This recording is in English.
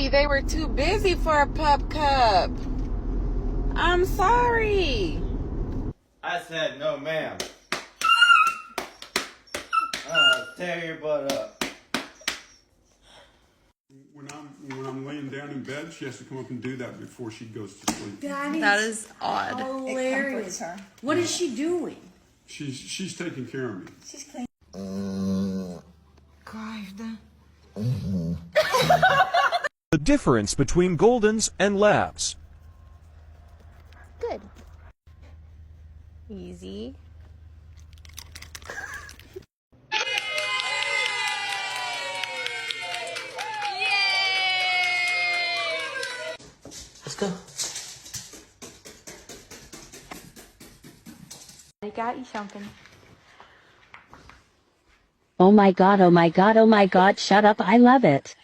baby. They were too busy for a pup cup. I'm sorry. I said no, ma'am. Tear your butt up. When I'm laying down in bed, she has to come up and do that before she goes to sleep. That is odd. Hilarious. What is she doing? She's taking care of me. She's clean. The difference between Goldens and Labs. Good. Easy. Let's go. I got you something. Oh my god, oh my god, oh my god, shut up, I love it.